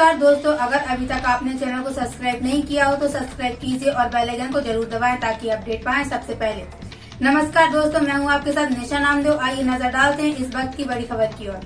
नमस्कार दोस्तों, अगर अभी तक आपने चैनल को सब्सक्राइब नहीं किया हो तो सब्सक्राइब कीजिए और बेल आइकन को जरूर दबाएं ताकि अपडेट पाएं सबसे पहले। नमस्कार दोस्तों, मैं हूं आपके साथ निशा नामदेव। आइए नजर डालते हैं इस वक्त की बड़ी खबर की ओर।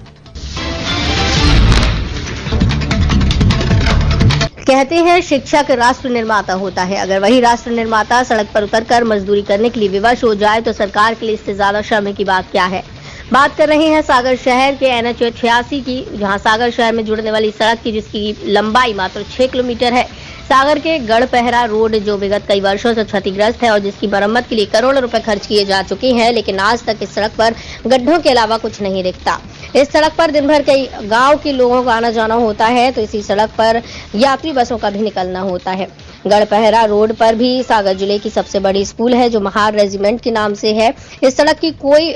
कहते हैं शिक्षक राष्ट्र निर्माता होता है। अगर वही राष्ट्र निर्माता सड़क पर उतरकर मजदूरी करने के लिए विवश हो जाए तो सरकार के लिए इससे ज्यादा शर्म की बात क्या है। बात कर रहे हैं सागर शहर के NH 86 की, जहां सागर शहर में जुड़ने वाली सड़क की जिसकी लंबाई मात्र 6 किलोमीटर है। सागर के गढ़पहरा रोड जो विगत कई वर्षों से क्षतिग्रस्त है और जिसकी मरम्मत के लिए करोड़ों रुपए खर्च किए जा चुके हैं, लेकिन आज तक इस सड़क पर गड्ढों के अलावा कुछ नहीं दिखता। इस सड़क पर दिन भर कई गांव के लोगों का आना जाना होता है, तो इसी सड़क पर यात्री बसों का भी निकलना होता है। गढ़पहरा रोड पर भी सागर जिले की सबसे बड़ी स्कूल है जो महार रेजिमेंट के नाम से है। इस सड़क की कोई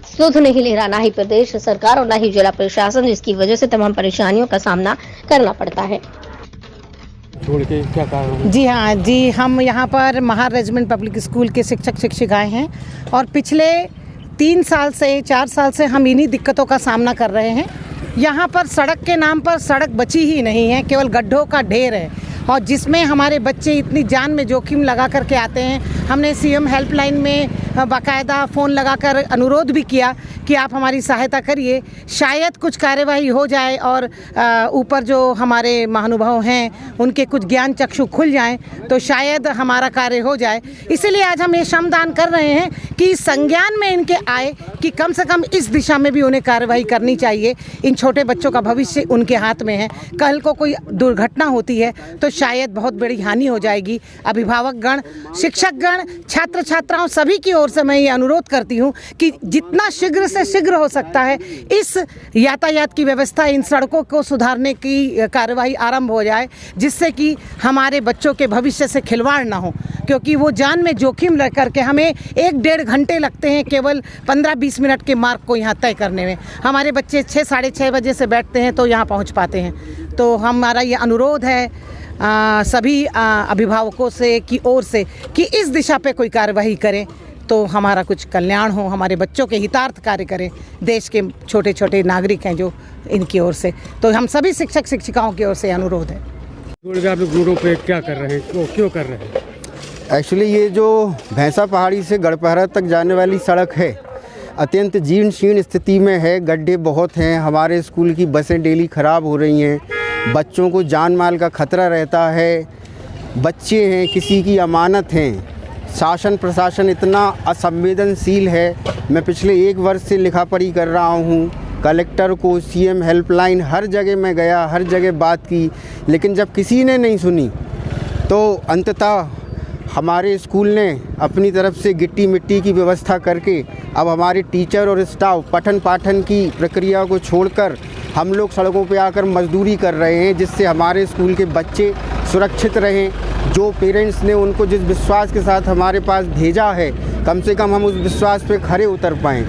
सुध नहीं ले रहा, ना ही प्रदेश सरकार और ना ही जिला प्रशासन, जिसकी वजह से तमाम परेशानियों का सामना करना पड़ता है। छोड़ के क्या कारण? जी, हम यहाँ पर महार रेजिमेंट पब्लिक स्कूल के शिक्षक शिक्षिकाएं हैं और पिछले 3 साल से 4 साल से हम इन्हीं दिक्कतों का सामना कर रहे हैं। यहाँ पर सड़क के नाम पर सड़क बची ही नहीं है, केवल गड्ढों का ढेर है और जिसमें हमारे बच्चे इतनी जान में जोखिम लगा करके आते हैं। हमने CM हेल्पलाइन में बाकायदा फ़ोन लगाकर अनुरोध भी किया कि आप हमारी सहायता करिए, शायद कुछ कार्यवाही हो जाए और ऊपर जो हमारे महानुभाव हैं उनके कुछ ज्ञान चक्षु खुल जाएं तो शायद हमारा कार्य हो जाए। इसीलिए आज हम ये श्रमदान कर रहे हैं कि संज्ञान में इनके आए कि कम से कम इस दिशा में भी उन्हें कार्यवाही करनी चाहिए। इन छोटे बच्चों का भविष्य उनके हाथ में है, कल को कोई दुर्घटना होती है तो शायद बहुत बड़ी हानि हो जाएगी। अभिभावकगण, शिक्षकगण, छात्र छात्राओं सभी की ओर से मैं ये अनुरोध करती हूँ कि जितना शीघ्र से शीघ्र हो सकता है इस यातायात की व्यवस्था, इन सड़कों को सुधारने की कार्यवाही आरंभ हो जाए, जिससे कि हमारे बच्चों के भविष्य से खिलवाड़ ना हो, क्योंकि वो जान में जोखिम रख करके हमें 1-1.5 घंटे लगते हैं केवल 15-20 मिनट के मार्ग को यहाँ तय करने में। हमारे बच्चे 6 साढ़े 6 बजे से बैठते हैं तो यहाँ पहुँच पाते हैं। तो हमारा ये अनुरोध है सभी अभिभावकों से की ओर से कि इस दिशा पे कोई कार्यवाही करें तो हमारा कुछ कल्याण हो, हमारे बच्चों के हितार्थ कार्य करें। देश के छोटे छोटे नागरिक हैं जो इनकी ओर से, तो हम सभी शिक्षक शिक्षिकाओं की ओर से अनुरोध है। आप लोग रोडों पे क्या कर रहे हैं, क्यों कर रहे हैं? एक्चुअली ये जो भैंसा पहाड़ी से गढ़पहरा तक जाने वाली सड़क है अत्यंत जीर्ण शीर्ण स्थिति में है। गड्ढे बहुत हैं, हमारे स्कूल की बसें डेली ख़राब हो रही हैं, बच्चों को जान माल का खतरा रहता है। बच्चे हैं, किसी की अमानत हैं। शासन प्रशासन इतना असंवेदनशील है। मैं पिछले 1 वर्ष से लिखा पढ़ी कर रहा हूँ, कलेक्टर को, CM हेल्पलाइन, हर जगह मैं गया, हर जगह बात की, लेकिन जब किसी ने नहीं सुनी तो अंततः हमारे स्कूल ने अपनी तरफ से गिट्टी मिट्टी की व्यवस्था करके अब हमारे टीचर और स्टाफ पठन पाठन की प्रक्रिया को छोड़कर हम लोग सड़कों पे आकर मजदूरी कर रहे हैं, जिससे हमारे स्कूल के बच्चे सुरक्षित रहें। जो पेरेंट्स ने उनको जिस विश्वास के साथ हमारे पास भेजा है, कम से कम हम उस विश्वास पे खरे उतर पाएँ।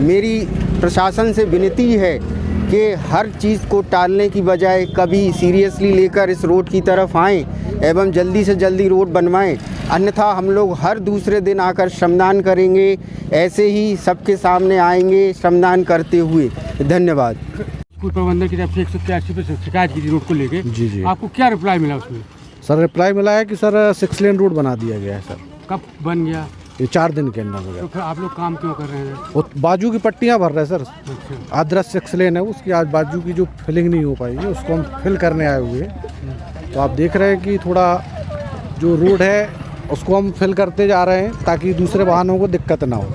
मेरी प्रशासन से विनती है कि हर चीज़ को टालने की बजाय कभी सीरियसली लेकर इस रोड की तरफ आएँ एवं जल्दी से जल्दी रोड बनवाएं, अन्यथा हम लोग हर दूसरे दिन आकर श्रमदान करेंगे। ऐसे ही सबके सामने आएंगे श्रमदान करते हुए। धन्यवाद। स्कूल प्रबंधन की तरफ से 183 पे शिकायत की थी रोड को लेके। जी। आपको क्या रिप्लाई मिला उसमें? सर रिप्लाई मिला है कि सर 6 लेन रोड बना दिया गया है। सर कब बन गया? ये 4 दिन के अंदर हो गया। तो फिर आप लोग काम क्यों कर रहे हैं? वो बाजू की पट्टियाँ भर रहे हैं सर। अच्छा। आदर्श 6 लेन है, उसकी आज बाजू की जो फिलिंग नहीं हो पाएगी उसको हम फिल करने आए हुए हैं। तो आप देख रहे हैं कि थोड़ा जो रोड है उसको हम फिल करते जा रहे हैं ताकि दूसरे वाहनों को दिक्कत ना हो।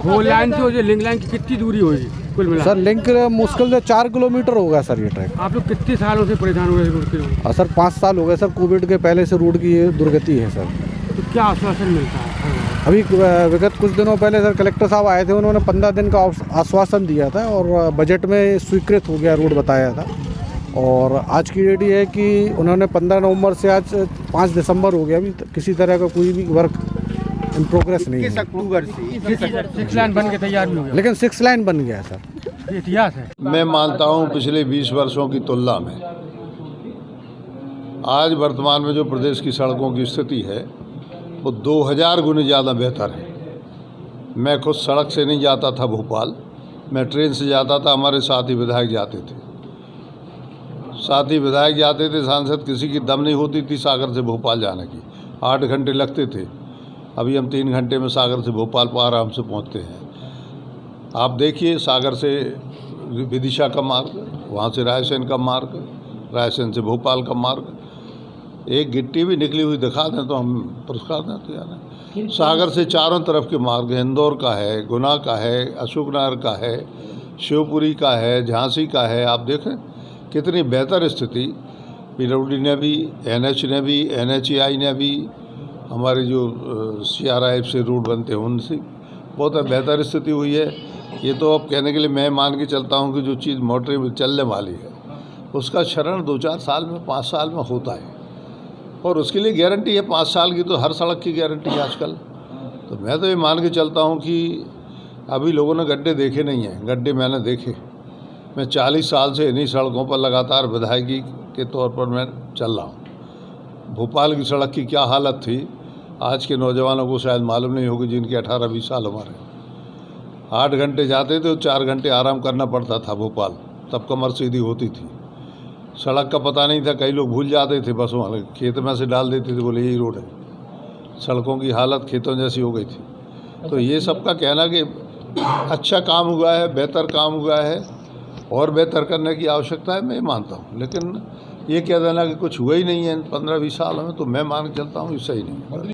4 लाइन से जो लिंक लाइन की कितनी दूरी होगी कुल मिला? सर लिंक मुश्किल से 4 किलोमीटर होगा सर ये ट्रैक। आप लोग कितने सालों से परेशान हो रहे हैं रोड के लिए? सर 5 साल हो गए सर, कोविड के पहले से रोड की ये दुर्गति है सर। तो क्या आश्वासन मिलता है? अभी विगत कुछ दिनों पहले सर कलेक्टर साहब आए थे, उन्होंने 15 दिन का आश्वासन दिया था और बजट में स्वीकृत हो गया रोड बताया था। और आज की डेट ये है कि उन्होंने 15 नवंबर से आज 5 दिसंबर हो गया, अभी किसी तरह का कोई भी वर्क इन प्रोग्रेस नहीं है। 21 अक्टूबर से 6 लाइन बन के तैयार भी हो गया, लेकिन 6 लाइन बन गया है सर। ये इतिहास है। मैं मानता हूं पिछले 20 वर्षों की तुलना में आज वर्तमान में जो प्रदेश की सड़कों की स्थिति है वो 2000 गुने ज़्यादा बेहतर है। मैं खुद सड़क से नहीं जाता था भोपाल, मैं ट्रेन से जाता था, हमारे साथ ही विधायक जाते थे। साथ ही विधायक जाते थे, सांसद, किसी की दम नहीं होती थी सागर से भोपाल जाने की, 8 घंटे लगते थे। अभी हम 3 घंटे में सागर से भोपाल पर आराम से पहुँचते हैं। आप देखिए, सागर से विदिशा का मार्ग, वहाँ से रायसेन का मार्ग, रायसेन से भोपाल का मार्ग, एक गिट्टी भी निकली हुई दिखा दें तो हम पुरस्कार दें तो यार है। सागर से चारों तरफ के मार्ग, इंदौर का है, गुना का है, अशोकनगर का है, शिवपुरी का है, झांसी का है। आप देखें कितनी बेहतर स्थिति पीडब्ल्यूडी ने भी, एनएच ने भी, एनएचएआई ने भी, हमारे जो CRIF से रोड बनते हैं उनसे बहुत बेहतर स्थिति हुई है। ये तो अब कहने के लिए मैं मान के चलता हूँ कि जो चीज़ मोटरी में चलने वाली है उसका क्षरण 2-4 साल में, 5 साल में होता है, और उसके लिए गारंटी है 5 साल की, तो हर सड़क की गारंटी है आजकल। तो मैं तो ये मान के चलता हूँ कि अभी लोगों ने गड्ढे देखे नहीं हैं, गड्ढे मैंने देखे। मैं 40 साल से इन्हीं सड़कों पर लगातार विधायकी के तौर पर मैं चल रहा हूँ। भोपाल की सड़क की क्या हालत थी आज के नौजवानों को शायद मालूम नहीं होगी, जिनके 18-20 साल उम्र है। 8 घंटे जाते थे, 4 घंटे आराम करना पड़ता था भोपाल, तब कमर सीधी होती थी। सड़क का पता नहीं था, कई लोग भूल जाते थे, बस वहाँ खेत में से डाल देते थे, बोले यही रोड है। सड़कों की हालत खेतों जैसी हो गई थी। तो ये सबका कहना कि अच्छा काम हुआ है, बेहतर काम हुआ है, और बेहतर करने की आवश्यकता है, मैं मानता हूँ। लेकिन ये कह देना कि कुछ हुआ ही नहीं है 15-20 साल में, तो मैं मान के चलता हूँ ये सही नहीं।